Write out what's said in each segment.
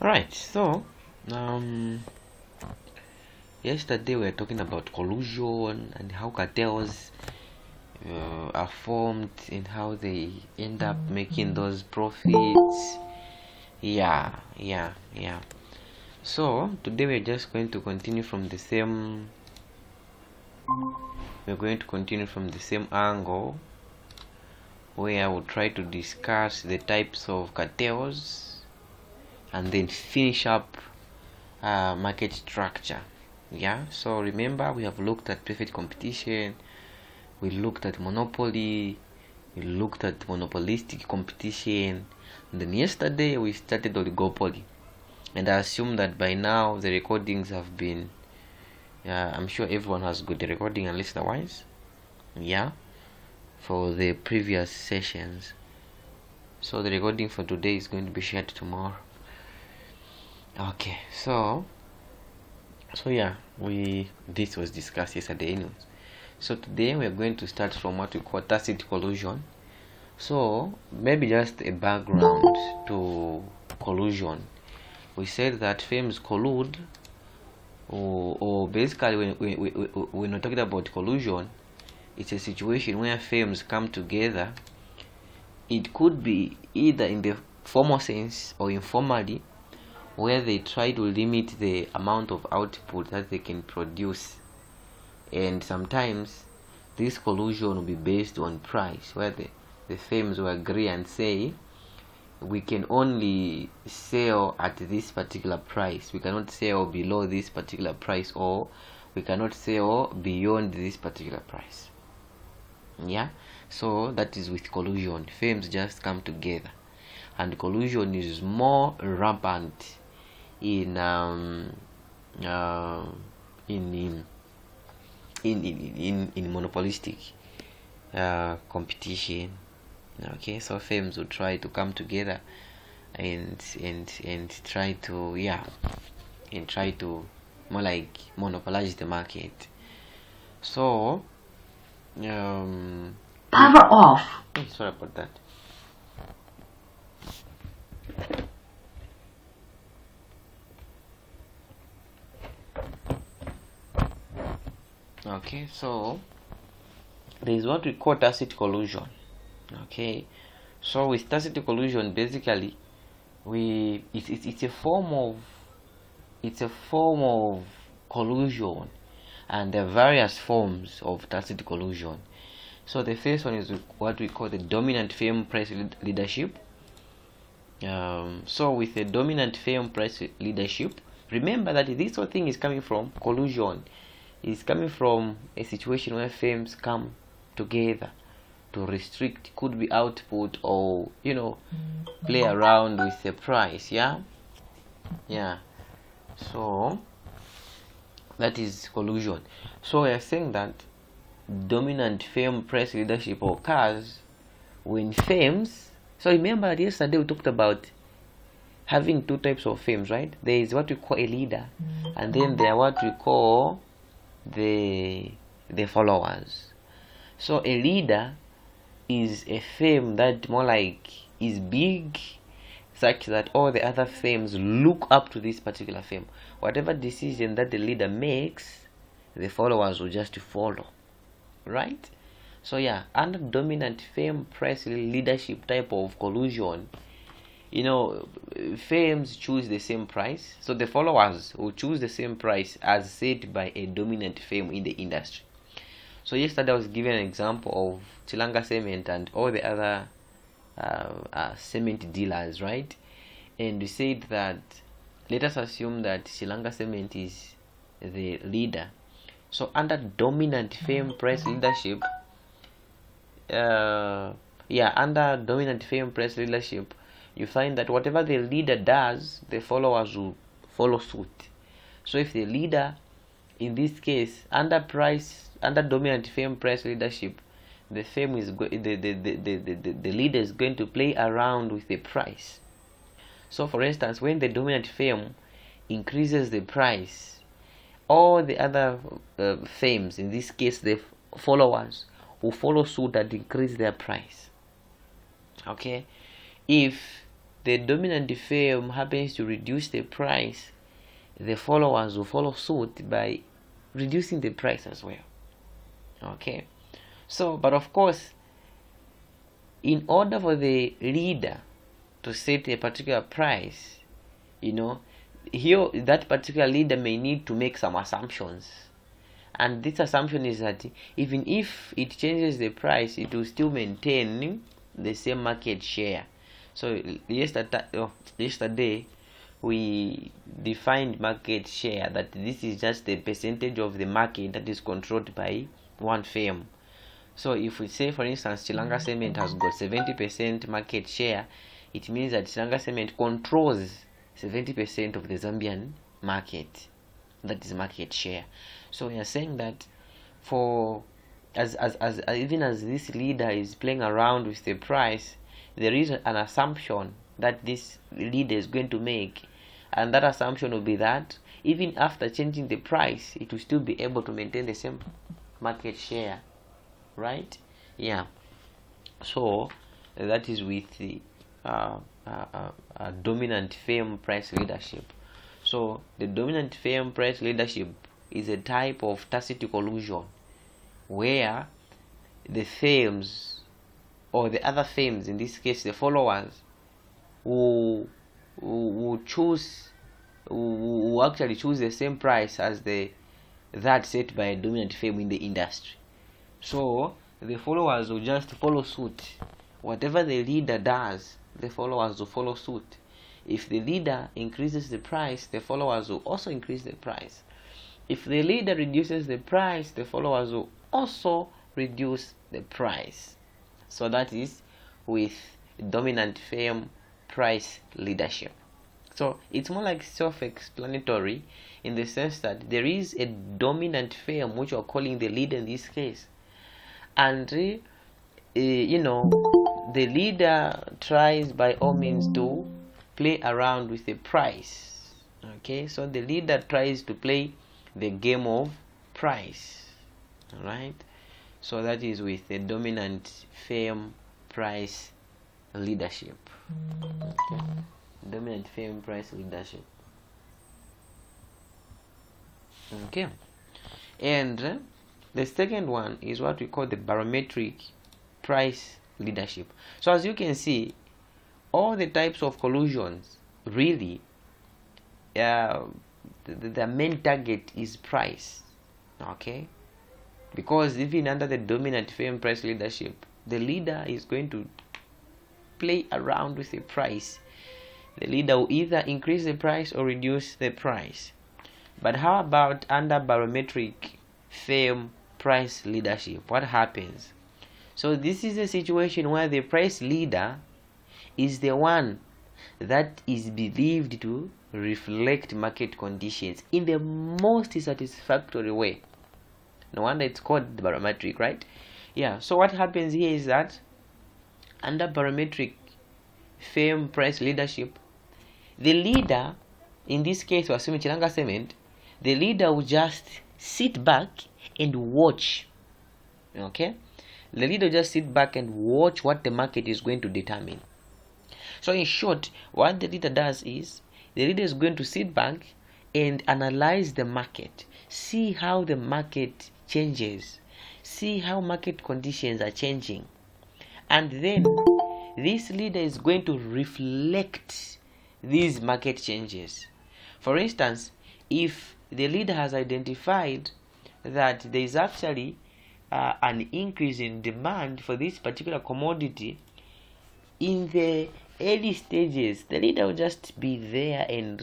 Alright, so um yesterday we were talking about collusion and how cartels are formed and how they end up making those profits. Yeah. So today we're just going to continue from the same angle, where we'll try to discuss the types of cartels and then finish up market structure. Yeah, so remember, we have looked at perfect competition, we looked at monopoly, we looked at monopolistic competition, and then yesterday we started oligopoly. And I assume that by now the recordings have been I'm sure everyone has got the recording unless otherwise, for the previous sessions. So the recording for today is going to be shared tomorrow. Okay, so this was discussed yesterday anyways. So today we are going to start from what we call tacit collusion. So maybe just a background to collusion. We said that firms collude, or basically when we're talking about collusion, it's a situation where firms come together. It could be either in the formal sense or informally, where they try to limit the amount of output that they can produce. And sometimes this collusion will be based on price, where the firms will agree and say, we can only sell at this particular price, we cannot sell below this particular price, or we cannot sell beyond this particular price. So that is with collusion. Firms just come together, and collusion is more rampant in monopolistic competition. Okay, so firms will try to come together and try to more like monopolize the market. So power off. Sorry about that. Okay, so there is what we call tacit collusion. Okay, so with tacit collusion, basically it's a form of collusion, and there are various forms of tacit collusion. So the first one is what we call the dominant firm price leadership. So with the dominant firm price leadership, remember that this whole thing is coming from collusion. It's coming from a situation where firms come together to restrict, could be output, or play around with the price. So that is collusion. So we are saying that dominant firm price leadership occurs when firms, so remember that yesterday we talked about having two types of firms, right? There is what we call a leader, and then there are what we call the followers. So a leader is a firm that more like is big, such that all the other firms look up to this particular firm. Whatever decision that the leader makes, the followers will just follow, right? So under dominant firm price leadership type of collusion, firms choose the same price, so the followers will choose the same price as set by a dominant firm in the industry. So yesterday I was giving an example of Chilanga Cement and all the other cement dealers, right? And we said that let us assume that Chilanga Cement is the leader. So under dominant firm price leadership, under dominant firm price leadership, you find that whatever the leader does, the followers will follow suit. So if the leader, in this case, under dominant firm price leadership, the firm is the leader is going to play around with the price. So for instance, when the dominant firm increases the price, all the other firms, in this case the followers, will follow suit and increase their price. Okay, if the dominant firm happens to reduce the price, the followers will follow suit by reducing the price as well. Okay, so but of course, in order for the leader to set a particular price, here that particular leader may need to make some assumptions, and this assumption is that even if it changes the price, it will still maintain the same market share. So yesterday we defined market share, that this is just the percentage of the market that is controlled by one firm. So if we say, for instance, Chilanga Cement has got 70% market share, it means that Chilanga Cement controls 70% of the Zambian market. That is market share. So we are saying that for as even as this leader is playing around with the price, there is an assumption that this leader is going to make, and that assumption will be that even after changing the price, it will still be able to maintain the same market share, right? Yeah. So that is with the dominant firm price leadership. So the dominant firm price leadership is a type of tacit collusion where the firms, or the other firms, in this case the followers, who actually choose the same price as that set by a dominant firm in the industry. So the followers will just follow suit. Whatever the leader does, the followers will follow suit. If the leader increases the price, the followers will also increase the price. If the leader reduces the price, the followers will also reduce the price. So that is with dominant firm price leadership. So it's more like self-explanatory in the sense that there is a dominant firm which we're calling the leader in this case, and the leader tries by all means to play around with the price. Okay, so the leader tries to play the game of price. All right, so that is with the dominant firm price leadership. Okay, dominant firm price leadership. Okay, and the second one is what we call the barometric price leadership. So as you can see, all the types of collusions really, the main target is price. Okay, because even under the dominant firm price leadership, the leader is going to play around with the price. The leader will either increase the price or reduce the price. But how about under barometric firm price leadership? What happens? So this is a situation where the price leader is the one that is believed to reflect market conditions in the most satisfactory way. No wonder it's called the barometric, right? Yeah, so what happens here is that under barometric firm price leadership, the leader, in this case we're assuming Chilanga Cement, the leader will just sit back and watch. Okay, the leader will just sit back and watch what the market is going to determine. So in short, what the leader does is the leader is going to sit back and analyze the market, see how the market changes, see how market conditions are changing, and then this leader is going to reflect these market changes. For instance, if the leader has identified that there is actually an increase in demand for this particular commodity, in the early stages, the leader will just be there and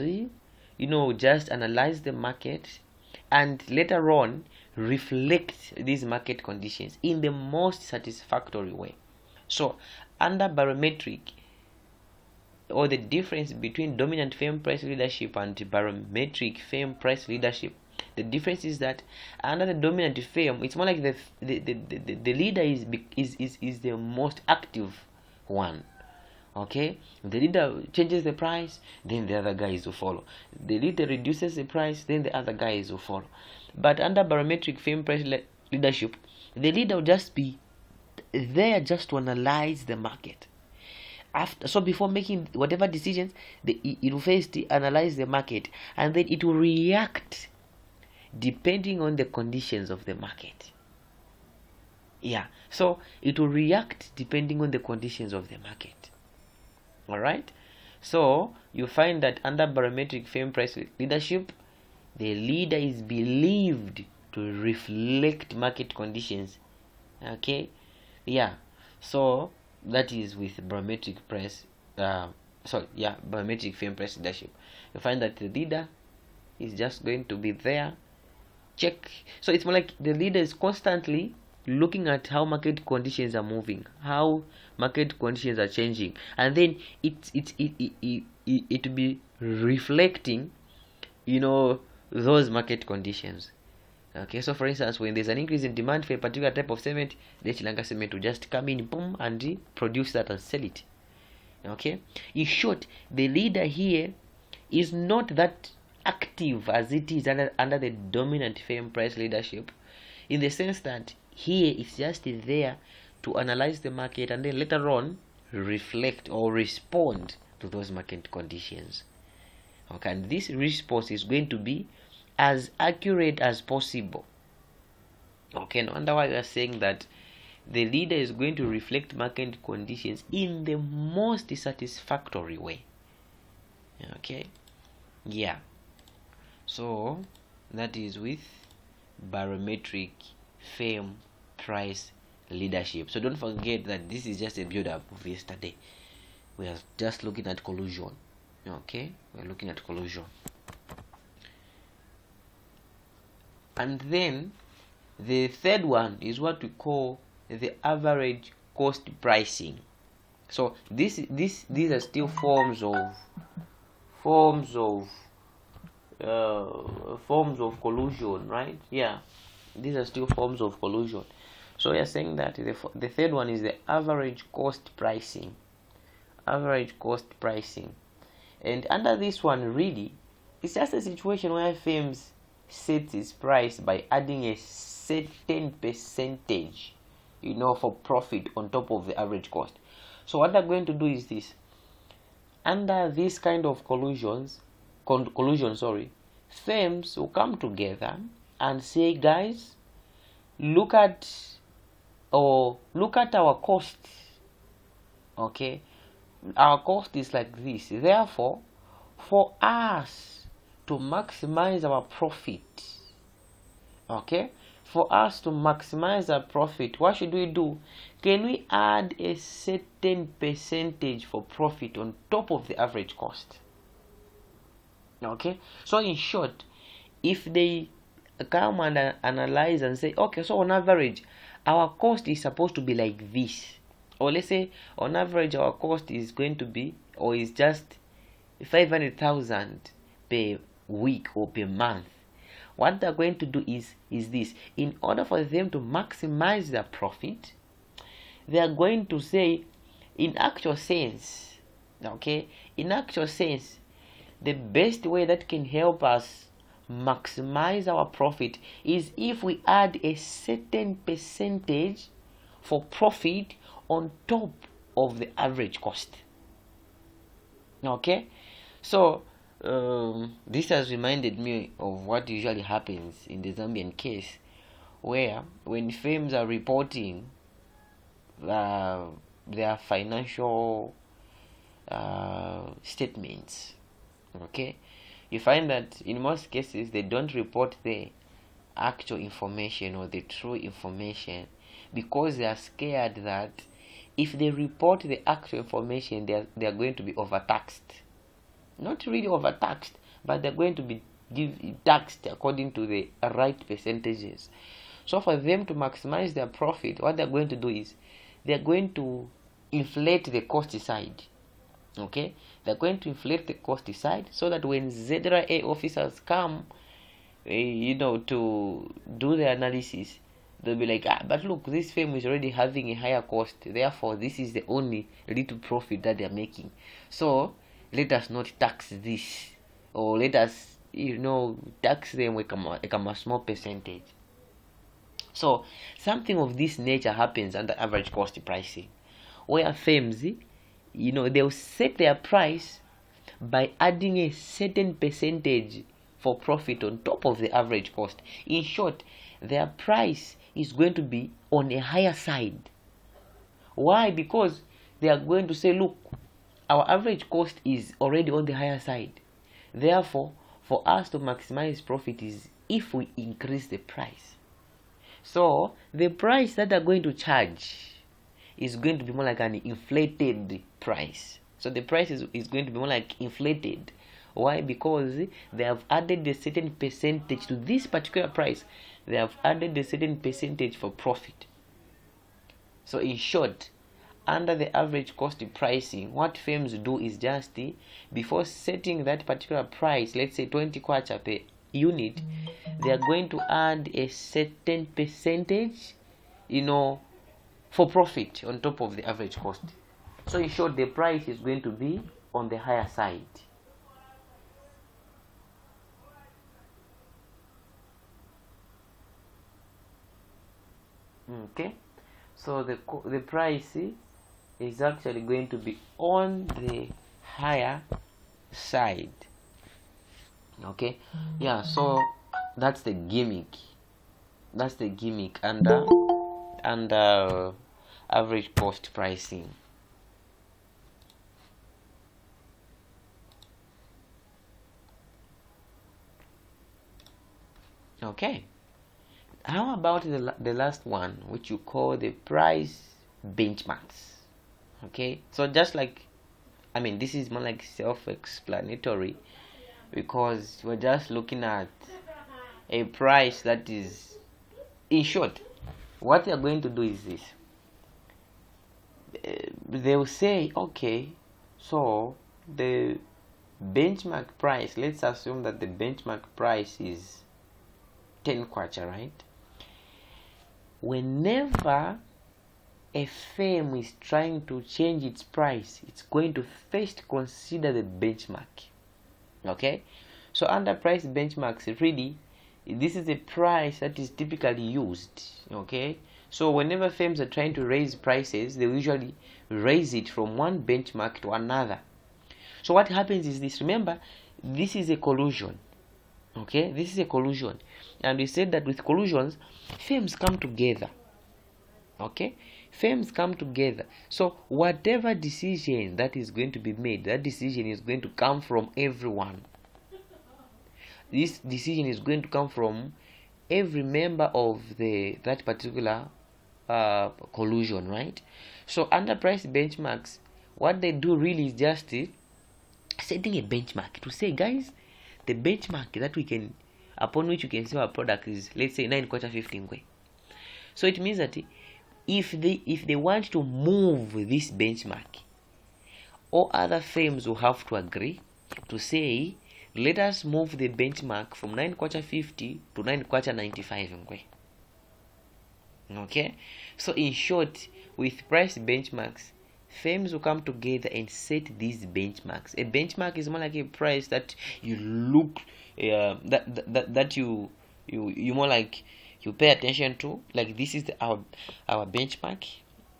just analyze the market, and later on reflect these market conditions in the most satisfactory way. So under barometric, or the difference between dominant firm price leadership and barometric firm price leadership, the difference is that under the dominant firm, it's more like the leader is the most active one. Okay, the leader changes the price, then the other guys will follow. The leader reduces the price, then the other guys will follow. But under barometric firm price leadership, the leader will just be there just to analyze the market, After, so before making whatever decisions, it will first analyze the market, and then it will react depending on the conditions of the market. Yeah, so it will react depending on the conditions of the market. All right, so you find that under barometric firm price leadership, the leader is believed to reflect market conditions. Okay, yeah, so that is with barometric price barometric firm price leadership. You find that the leader is just going to be there, check. So it's more like the leader is constantly looking at how market conditions are moving, how market conditions are changing, and then it be reflecting, those market conditions. Okay, so for instance, when there's an increase in demand for a particular type of cement, the Chilanga cement will just come in, boom, and produce that and sell it. Okay, in short, the leader here is not that active as it is under the dominant firm price leadership, in the sense that here it's just there to analyze the market and then later on reflect or respond to those market conditions. Okay, and this response is going to be as accurate as possible. Okay, no wonder why we are saying that the leader is going to reflect market conditions in the most satisfactory way. Okay, yeah, so that is with barometric firm price leadership. So don't forget that this is just a build-up of yesterday. We are just looking at collusion. Okay, we're looking at collusion. And then the third one is what we call the average cost pricing. So these are still forms of collusion, right? Yeah, these are still forms of collusion. So we are saying that the third one is the average cost pricing. Average cost pricing. And under this one, really, it's just a situation where firms set its price by adding a certain percentage, for profit on top of the average cost. So what they're going to do is this. Under this kind of collusion, firms will come together and say, guys, look at our cost. Okay, our cost is like this. Therefore, for us to maximize our profit, what should we do? Can we add a certain percentage for profit on top of the average cost? Okay, so in short, if they come and analyze and say, okay, so on average our cost is supposed to be like this, or let's say on average our cost is going to be, or is just 500,000 per week or per month, what they're going to do is this. In order for them to maximize their profit, they are going to say, in actual sense, the best way that can help us maximize our profit is if we add a certain percentage for profit on top of the average cost. Okay, so this has reminded me of what usually happens in the Zambian case, where when firms are reporting their financial statements, okay, you find that in most cases they don't report the actual information or the true information, because they are scared that if they report the actual information, they are going to be overtaxed. Not really overtaxed, but they're going to be taxed according to the right percentages. So for them to maximize their profit, what they're going to do is they're going to inflate the cost side. Okay, they're going to inflate the cost side so that when ZRA officers come, to do the analysis, they'll be like, but look, this firm is already having a higher cost, therefore this is the only little profit that they're making. So let us not tax this, or let us, tax them with a small percentage. So something of this nature happens under average cost pricing, where firms they'll set their price by adding a certain percentage for profit on top of the average cost. In short, their price is going to be on a higher side. Why? Because they are going to say, look, our average cost is already on the higher side. Therefore, for us to maximize profit is if we increase the price. So the price that they're going to charge is going to be more like an inflated price. So the price is going to be more like inflated. Why? Because they have added a certain percentage to this particular price. They have added a certain percentage for profit. So in short, under the average cost pricing, what firms do is just before setting that particular price, let's say 20 kwacha per unit, they are going to add a certain percentage, for profit on top of the average cost. So in short, the price is going to be on the higher side. Okay, so the price is actually going to be on the higher side. Okay, yeah, so that's the gimmick. That's the gimmick under average cost pricing. Okay, how about the last one, which you call the price benchmarks? Okay, so just like, this is more like self-explanatory, because we're just looking at a price that is, in short, what they're going to do is this. They'll say, okay, so the benchmark price, let's assume that the benchmark price is 10 kwacha, right? Whenever a firm is trying to change its price, it's going to first consider the benchmark. Okay, so under price benchmarks, really, this is a price that is typically used. Okay, so whenever firms are trying to raise prices, they usually raise it from one benchmark to another. So what happens is this. Remember, this is a collusion. Okay, this is a collusion, and we said that with collusions, firms come together. Okay, firms come together. So whatever decision that is going to be made, that decision is going to come from everyone. This decision is going to come from every member of that particular collusion, right? So under price benchmarks, what they do really is just setting a benchmark to say, guys, the benchmark that we can, upon which you can sell our product is, let's say, 9 kwacha 15 kwe. So it means that if they want to move this benchmark, all other firms will have to agree to say, let us move the benchmark from 9 kwacha 50 to 9 kwacha 95 ngwe. Okay, so in short, with price benchmarks, firms will come together and set these benchmarks. A benchmark is more like a price that you look that you more like you pay attention to, like this is our benchmark.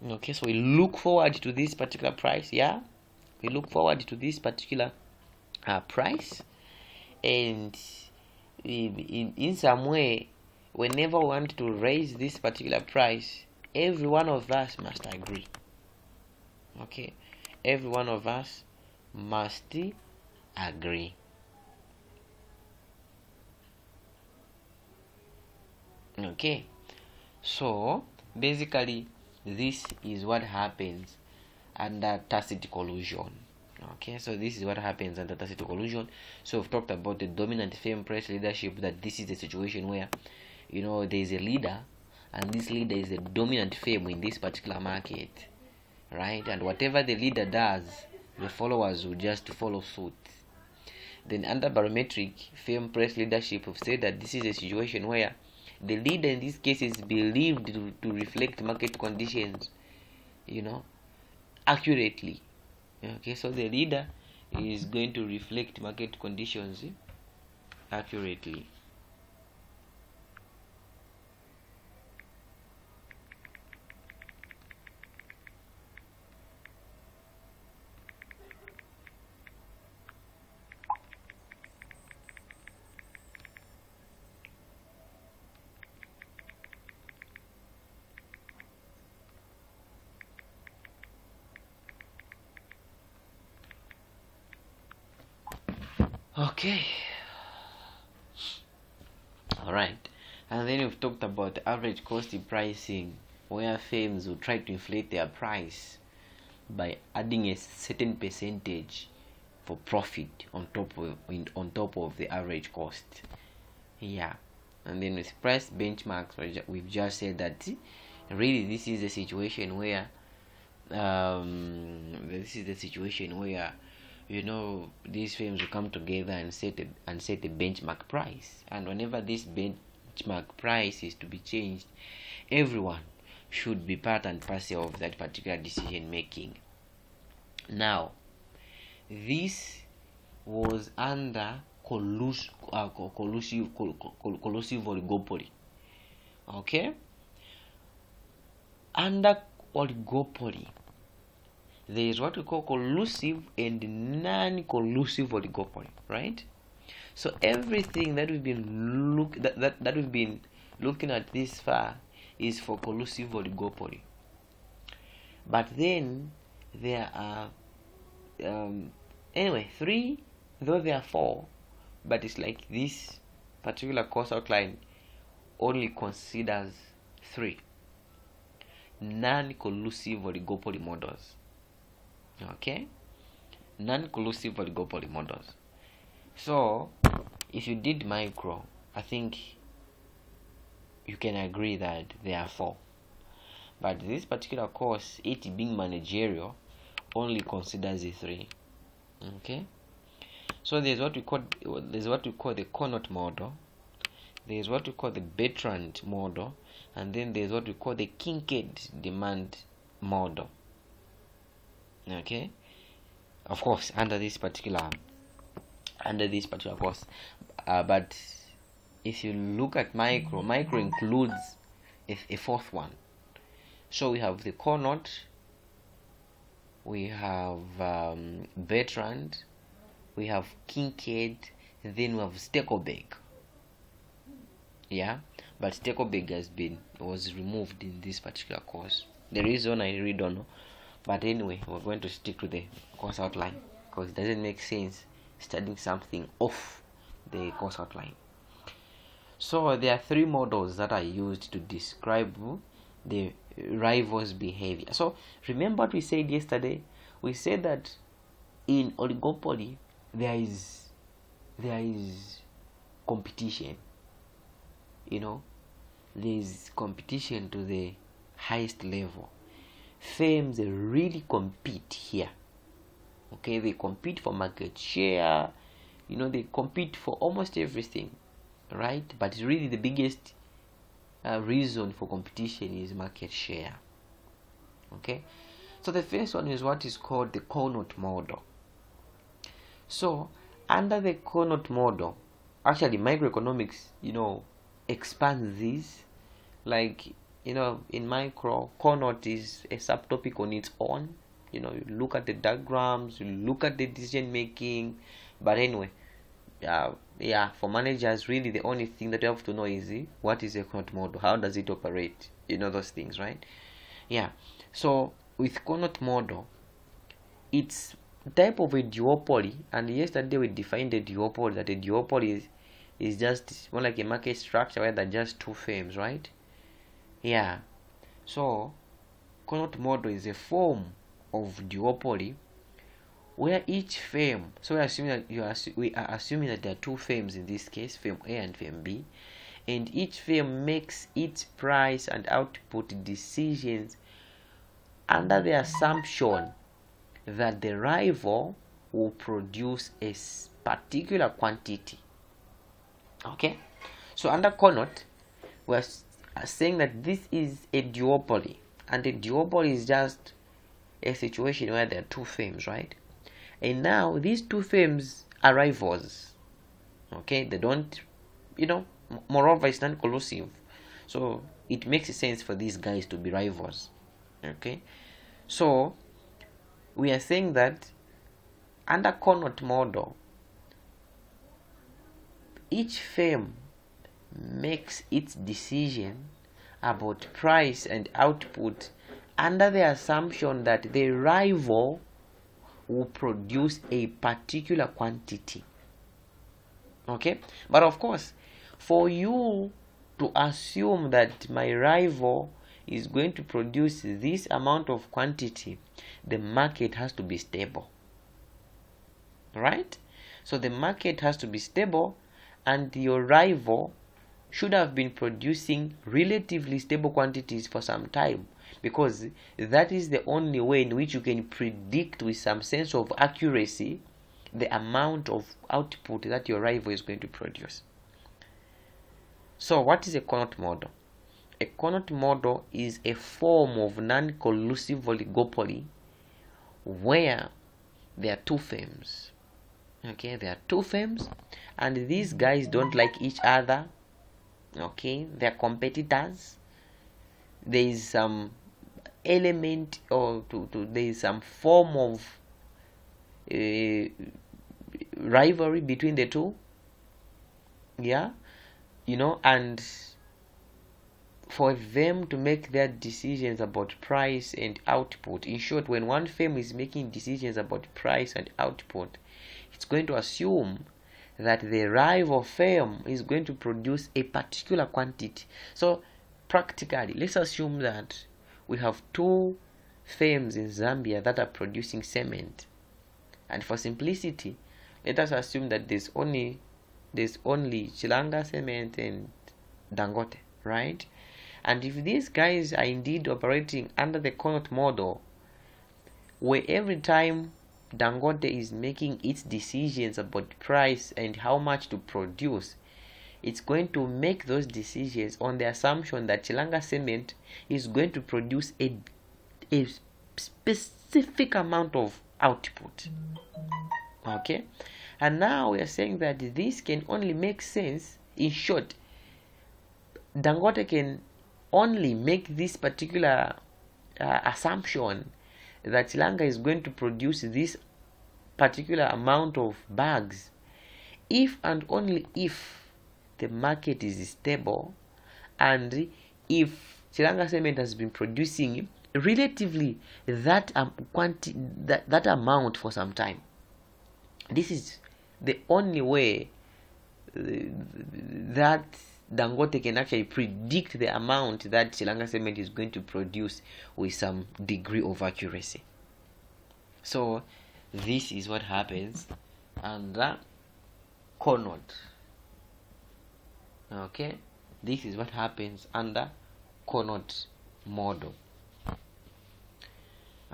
Okay, so we look forward to this particular price. Yeah, we look forward to this particular price, and in some way, whenever we want to raise this particular price, every one of us must agree. Okay, every one of us must agree. Okay, so basically this is what happens under tacit collusion. Okay, so this is what happens under tacit collusion. So we've talked about the dominant firm price leadership, that this is a situation where there is a leader, and this leader is a dominant firm in this particular market, right? And whatever the leader does, the followers will just follow suit. Then under barometric firm price leadership, we've said that this is a situation where the leader in this case is believed to reflect market conditions, accurately. Okay, so the leader is going to reflect market conditions accurately. Okay. Alright. And then we've talked about average cost pricing, where firms will try to inflate their price by adding a certain percentage for profit on top of the average cost. Yeah. And then with price benchmarks, we've just said that really this is a situation where these firms will come together and set a benchmark price, and whenever this benchmark price is to be changed, everyone should be part and parcel of that particular decision making. Now, this was under collusive oligopoly. Okay, under oligopoly, there is what we call collusive and non-collusive oligopoly, right? So everything that we've been looking at this far is for collusive oligopoly. But then there are three, though there are four, but it's like this particular course outline only considers three non-collusive oligopoly models. Okay, non-collusive oligopoly models. So if you did micro, I think you can agree that there are four, but this particular course, it being managerial, only considers the three. Okay, so there's what we call the Conant model, there's what we call the Bertrand model, and then there's what we call the Kincaid demand model. Okay, of course under this particular course, but if you look at micro includes a fourth one. So we have the Conant, we have Bertrand, we have Kincaid, and then we have Steckelberg. Yeah, but Steckelberg was removed in this particular course. The reason I really don't know, but anyway, we're going to stick to the course outline because it doesn't make sense studying something off the course outline. So there are three models that are used to describe the rivals' behavior. So remember what we said yesterday? We said that in oligopoly there is competition. There is competition to the highest level. Firms really compete here. Okay, they compete for market share. They compete for almost everything, right? But really the biggest reason for competition is market share. Okay, so the first one is what is called the Conant model. So under the Conant model, actually microeconomics expands this. Like in micro, Conant is a subtopic on its own. You look at the diagrams, you look at the decision making. But anyway, for managers, really the only thing that you have to know is what is a Conant model, how does it operate, those things, right? Yeah. So with Conant model, it's type of a duopoly, and yesterday we defined a duopoly, that a duopoly is just more like a market structure where there are just two firms, right? Yeah. So Conant model is a form of duopoly where each firm, so we are assuming that there are two firms in this case, firm A and firm B, and each firm makes its price and output decisions under the assumption that the rival will produce a particular quantity. Okay, so under Conant, we're saying that this is a duopoly, and a duopoly is just a situation where there are two firms, right? And now these two firms are rivals. Okay, they don't, moreover it's non-collusive, so it makes sense for these guys to be rivals. Okay, so we are saying that under Conant model, each firm makes its decision about price and output under the assumption that the rival will produce a particular quantity. Okay, but of course, for you to assume that my rival is going to produce this amount of quantity, the market has to be stable, right? So the market has to be stable, and your rival should have been producing relatively stable quantities for some time, because that is the only way in which you can predict with some sense of accuracy the amount of output that your rival is going to produce. So what is a Connaught model? A Connaught model is a form of non-collusive oligopoly where there are two firms. Okay, there are two firms, and these guys don't like each other. Okay, they're competitors. There is some element, or there is some form of rivalry between the two. Yeah, and for them to make their decisions about price and output, in short, when one firm is making decisions about price and output, it's going to assume that the rival firm is going to produce a particular quantity. So practically, let's assume that we have two firms in Zambia that are producing cement, and for simplicity, let us assume that there's only Chilanga Cement and Dangote, right? And if these guys are indeed operating under the Connaught model, where every time Dangote is making its decisions about price and how much to produce, it's going to make those decisions on the assumption that Chilanga Cement is going to produce a specific amount of output. Okay, and now we are saying that this can only make sense. In short, Dangote can only make this particular assumption that Chilanga is going to produce this particular amount of bags if and only if the market is stable, and if Chilanga Cement has been producing relatively that that amount for some time. This is the only way that Dangote can actually predict the amount that Chilanga Cement is going to produce with some degree of accuracy. So this is what happens under Connaught. Okay, this is what happens under Connaught model.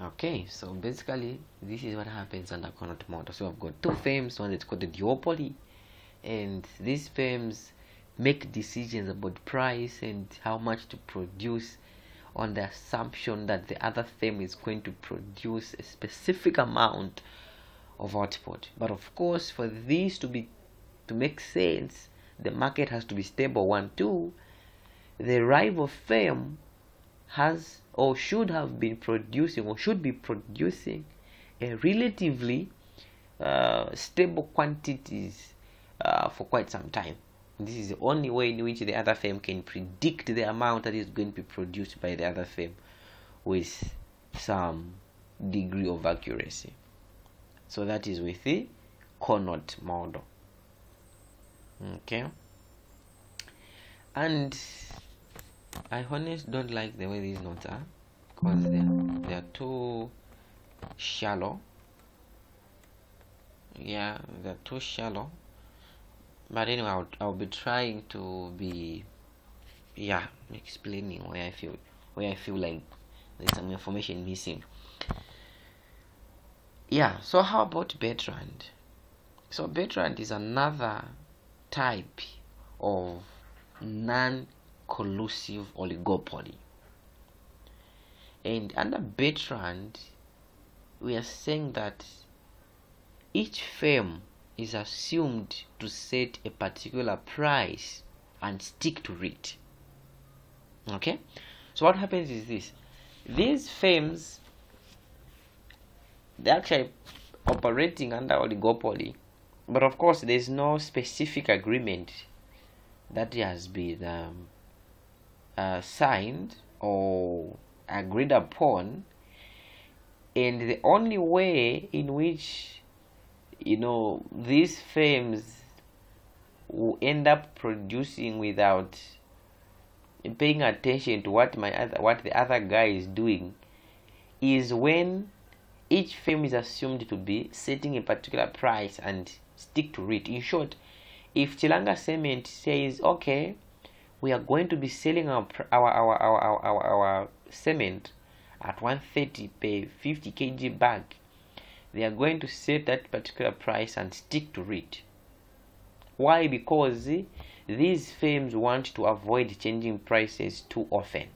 Okay, so basically this is what happens under Connaught model. So I've got two firms, one is called the duopoly, and these firms make decisions about price and how much to produce on the assumption that the other firm is going to produce a specific amount of output. But of course, for this to make sense, the market has to be stable. 1, 2, the rival firm has or should have been producing or should be producing a relatively stable quantities for quite some time. This is the only way in which the other firm can predict the amount that is going to be produced by the other firm with some degree of accuracy. So that is with the Connaught model. Okay, and I honestly don't like the way these notes are, because they are too shallow. Yeah, they're too shallow. But anyway, I'll be trying to be explaining where I feel like there's some information missing. Yeah, so how about Bertrand? So Bertrand is another type of non-collusive oligopoly. And under Bertrand, we are saying that each firm is assumed to set a particular price and stick to it. Okay, so what happens is this: these firms, they're actually operating under oligopoly, but of course there's no specific agreement that has been signed or agreed upon, and the only way in which these firms will end up producing without paying attention to what the other guy is doing is when each firm is assumed to be setting a particular price and stick to it. In short, if Chilanga Cement says, okay, we are going to be selling our cement at 130 per 50 kg bag, they are going to set that particular price and stick to it. Why? Because these firms want to avoid changing prices too often.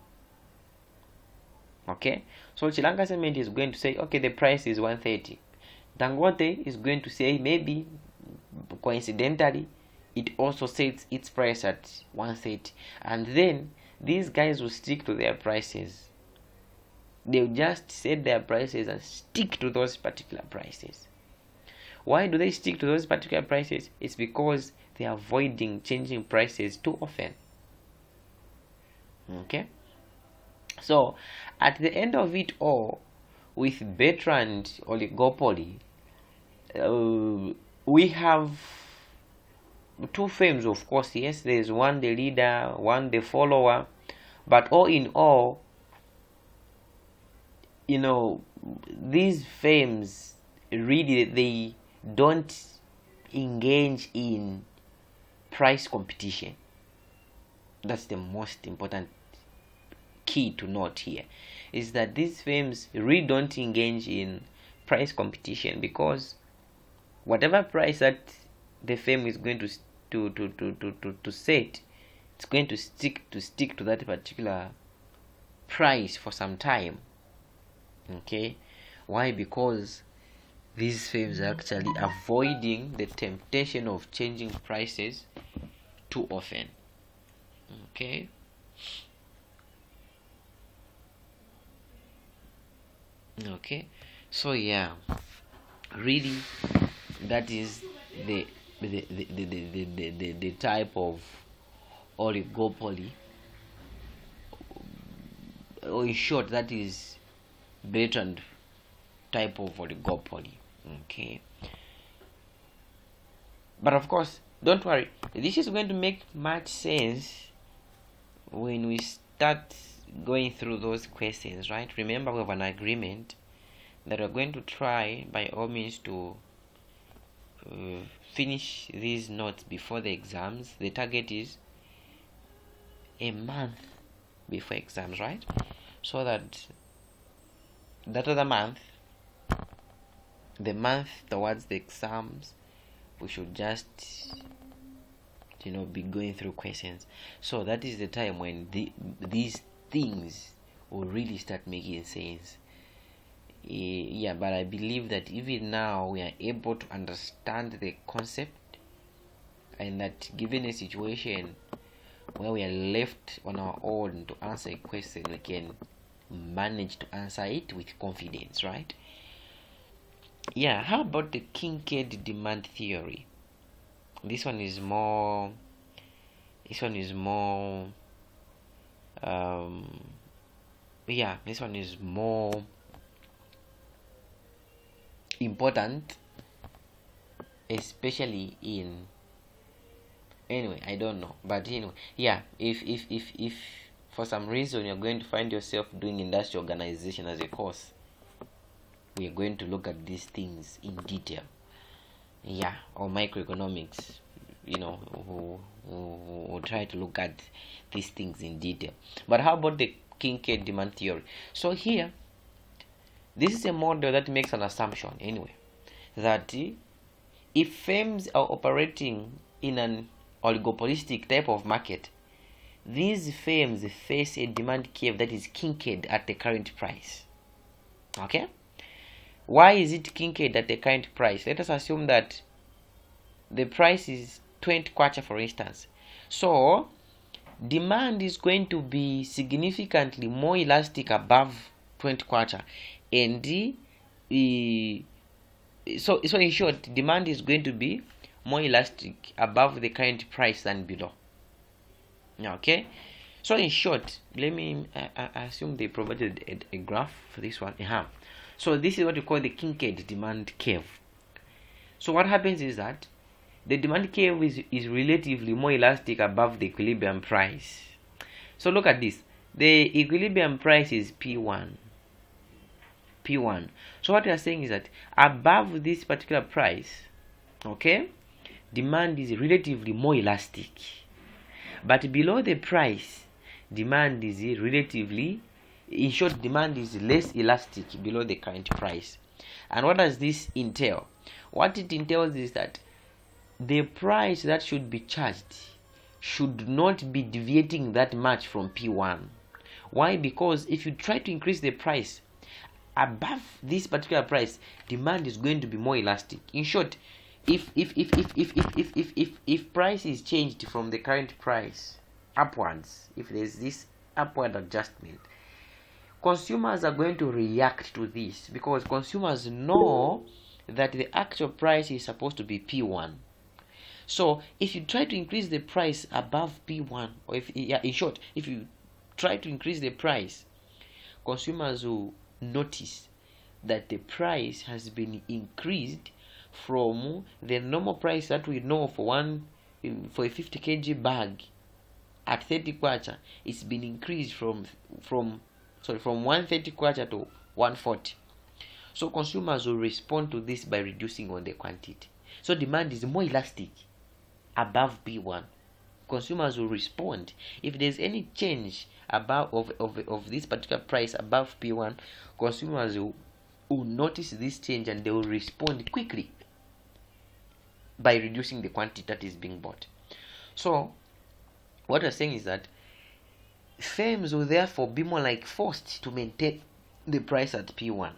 Okay, so Chilanga Cement is going to say, okay, the price is 130. Dangote is going to say, maybe coincidentally, it also sets its price at 130, and then these guys will stick to their prices. They'll just set their prices and stick to those particular prices. Why do they stick to those particular prices? It's because they are avoiding changing prices too often. Okay, so at the end of it all, with Benton Oligopoly, we have two firms, of course. Yes, there's one the leader, one the follower, but all in all, these firms really, they don't engage in price competition. That's the most important key to note here, is that these firms really don't engage in price competition, because whatever price that the firm is going to set, it's going to stick to that particular price for some time. Okay, why? Because these firms are actually avoiding the temptation of changing prices too often. Okay, so yeah, really, that is the type of oligopoly, or in short, that is Benton type of oligopoly. Okay, but of course, don't worry, this is going to make much sense when we start going through those questions, right? Remember, we have an agreement that we're going to try by all means to finish these notes before the exams. The target is a month before exams, right? So that other month, the month towards the exams, we should just be going through questions. So that is the time when these things will really start making sense. Yeah, but I believe that even now we are able to understand the concept, and that given a situation where we are left on our own to answer a question, we can manage to answer it with confidence, right? Yeah, how about the Kincaid demand theory? This one is more this one is more important, especially in, anyway, I don't know, but anyway, yeah, if for some reason you're going to find yourself doing industrial organization as a course, we are going to look at these things in detail. Yeah, or microeconomics, who try to look at these things in detail. But how about the Kincaid demand theory? So here, this is a model that makes an assumption anyway, that if firms are operating in an oligopolistic type of market, these firms face a demand curve that is Kincaid at the current price. Okay, why is it Kincaid at the current price? Let us assume that the price is 20 kwacha, for instance. So demand is going to be significantly more elastic above 20 kwacha, and so in short, demand is going to be more elastic above the current price than below. Okay, so in short, let me assume they provided a graph for this one. So this is what we call the Kincaid demand curve. So what happens is that the demand curve is relatively more elastic above the equilibrium price. So look at this. The equilibrium price is P1. So what we are saying is that above this particular price, okay, demand is relatively more elastic. But below the price, demand is relatively, in short, demand is less elastic below the current price. And what does this entail? What it entails is that the price that should be charged should not be deviating that much from P1. Why? Because if you try to increase the price above this particular price, demand is going to be more elastic. In short, if price is changed from the current price upwards, if there's this upward adjustment, consumers are going to react to this because consumers know that the actual price is supposed to be P1. So if you try to increase the price above P1, or in short, if you try to increase the price, consumers will notice that the price has been increased from the normal price that we know for a 50 kg bag at 30 kwacha. It's been increased from 130 kwacha to 140. So consumers will respond to this by reducing on the quantity. So demand is more elastic above P1. Consumers will respond. If there's any change above of this particular price above P1, consumers will notice this change and they will respond quickly by reducing the quantity that is being bought. So what we're saying is that firms will therefore be more like forced to maintain the price at P1.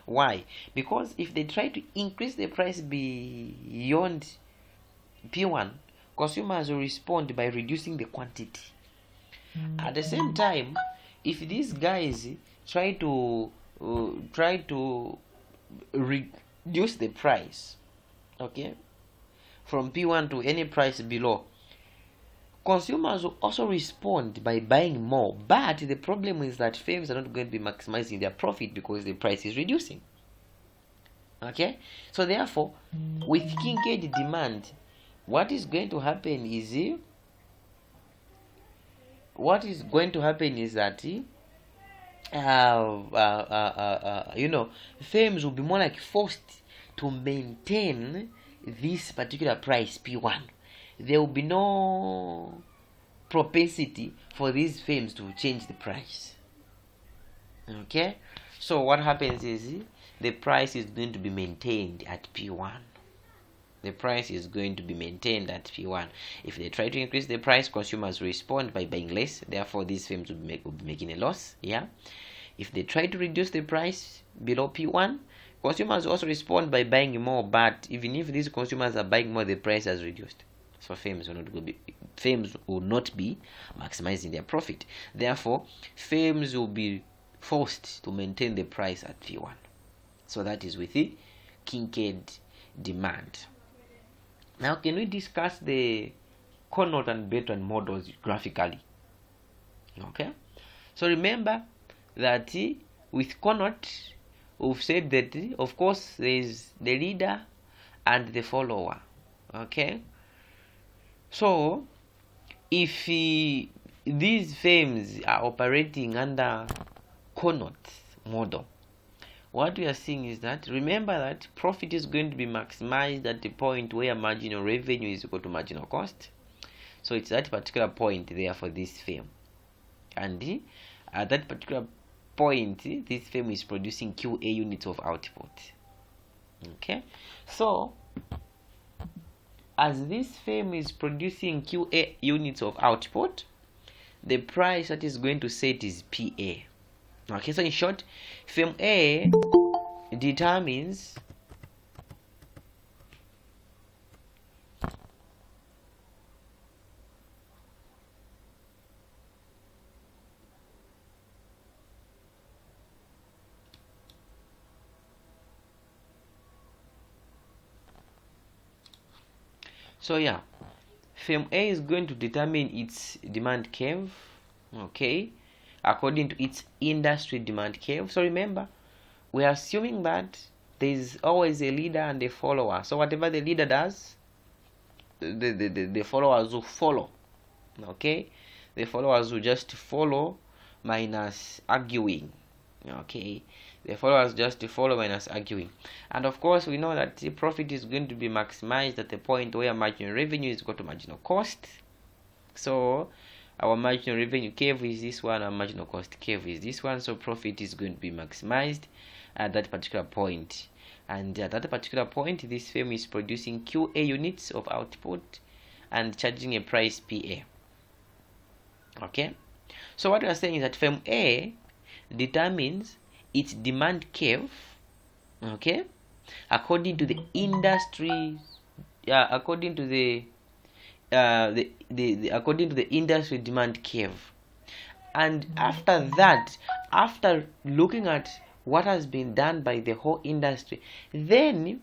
Why? Because if they try to increase the price beyond P1, consumers will respond by reducing the quantity. At the same time, if these guys try to reduce the price, okay, from P1 to any price below, consumers will also respond by buying more. But the problem is that firms are not going to be maximizing their profit because the price is reducing. Okay, so therefore, with Kincaid demand, what is going to happen is that firms will be more like forced to maintain this particular price P1. There will be no propensity for these firms to change the price. Okay, so what happens is the price is going to be maintained at P1. The price is going to be maintained at P1. If they try to increase the price, consumers respond by buying less. Therefore, these firms will be making a loss. Yeah. If they try to reduce the price below P1, consumers also respond by buying more. But even if these consumers are buying more, the price has reduced. So firms will not be maximizing their profit. Therefore, firms will be forced to maintain the price at P1. So that is with the Kincaid demand. Now, can we discuss the Conant and Benton models graphically? Okay. So remember that with Conant, we've said that of course there is the leader and the follower. Okay. So if these firms are operating under Conant model, what we are seeing is that, remember that profit is going to be maximized at the point where marginal revenue is equal to marginal cost. So it's that particular point there for this firm. And at that particular point, this firm is producing QA units of output. Okay. So as this firm is producing QA units of output, the price that is going to set is PA. Okay, so in short, firm A determines firm A is going to determine its demand curve, okay, according to its industry demand curve. So remember, we are assuming that there is always a leader and a follower. So whatever the leader does, the followers will follow. Okay, the followers will just follow minus arguing. Okay, the followers just follow minus arguing. And of course we know that the profit is going to be maximized at the point where marginal revenue is equal to marginal cost. So our marginal revenue curve is this one, our marginal cost curve is this one. So profit is going to be maximized at that particular point. And at that particular point, this firm is producing QA units of output and charging a price PA. Okay, so what we are saying is that firm A determines its demand curve, okay, according to the industry, according to the according to the industry demand curve. And after that, after looking at what has been done by the whole industry, then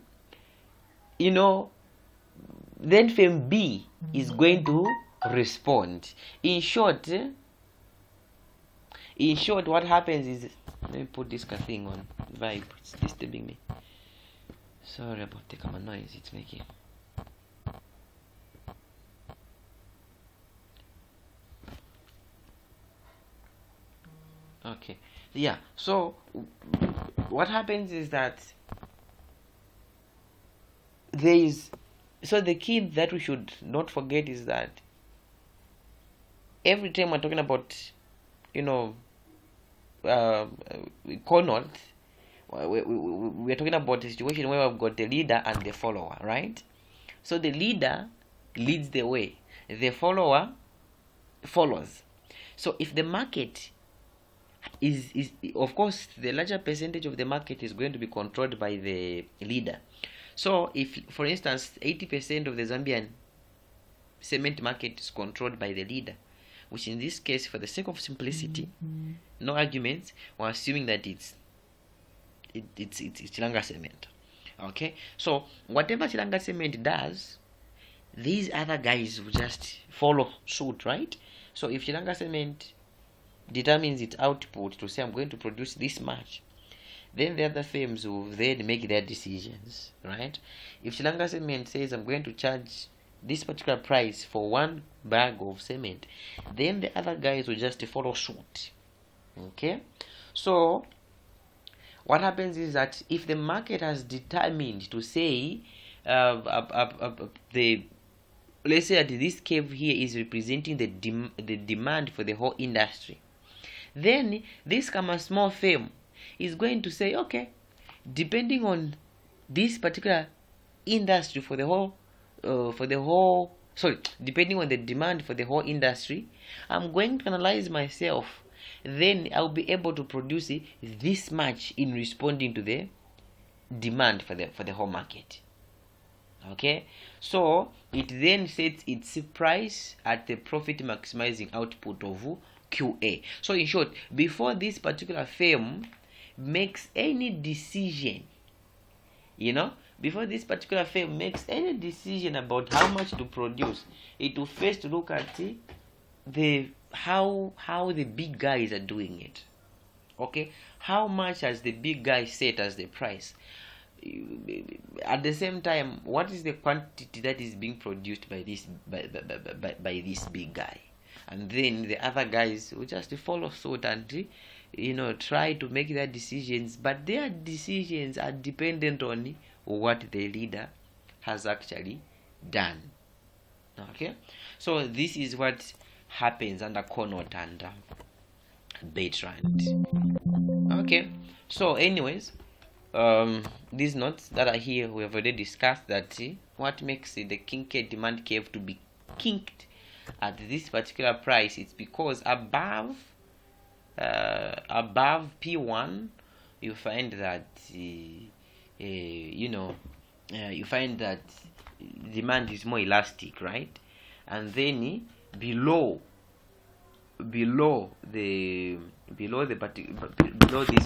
then firm B is going to respond. In short, what happens is, let me put this thing on vibe, it's disturbing me. Sorry about the camera noise it's making. Okay, yeah, so what happens is that the key that we should not forget is that every time we're talking about Connaught, we're talking about a situation where we've got the leader and the follower, right? So the leader leads the way, the follower follows. So if the market is of course, the larger percentage of the market is going to be controlled by the leader. So if, for instance, 80% of the Zambian cement market is controlled by the leader, which in this case, for the sake of simplicity, no arguments, we're assuming that it's Chilanga Cement. Okay, so whatever Chilanga Cement does, these other guys will just follow suit, right? So if Chilanga Cement determines its output to say, I'm going to produce this much, then the other firms will then make their decisions, right? If Chilanga Cement says, I'm going to charge this particular price for one bag of cement, then the other guys will just follow suit. Okay, so what happens is that if the market has determined to say let's say that this curve here is representing the demand for the whole industry, then this small firm is going to say, okay, depending on this particular industry for the whole depending on the demand for the whole industry, I'm going to analyze myself, then I'll be able to produce this much in responding to the demand for the whole market. Okay, so it then sets its price at the profit maximizing output of QA. So in short, before this particular firm makes any decision, before this particular firm makes any decision about how much to produce, it will first look at how the big guys are doing it. Okay, how much has the big guy set as the price? At the same time, what is the quantity that is being produced by this big guy? And then the other guys will just follow suit and try to make their decisions, but their decisions are dependent on what the leader has actually done. Okay, so this is what happens under Connaught and Bertrand. Okay, so anyways, these notes that are here, we have already discussed that what makes the Kincaid demand curve to be kinked at this particular price, it's because above P1 you find that you find that demand is more elastic, right? And then below this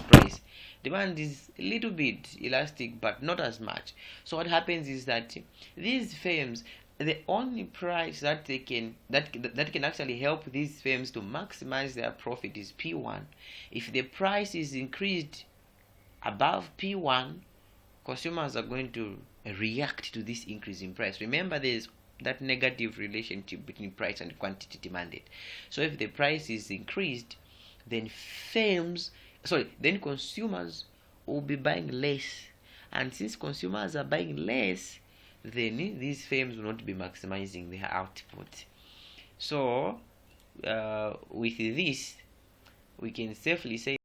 price, demand is a little bit elastic but not as much. So what happens is that these firms, the only price that can actually help these firms to maximize their profit is P1. If the price is increased above P1, consumers are going to react to this increase in price. Remember, there's that negative relationship between price and quantity demanded. So if the price is increased, then consumers will be buying less, and since consumers are buying less, then these firms will not be maximizing their output. So with this, we can safely say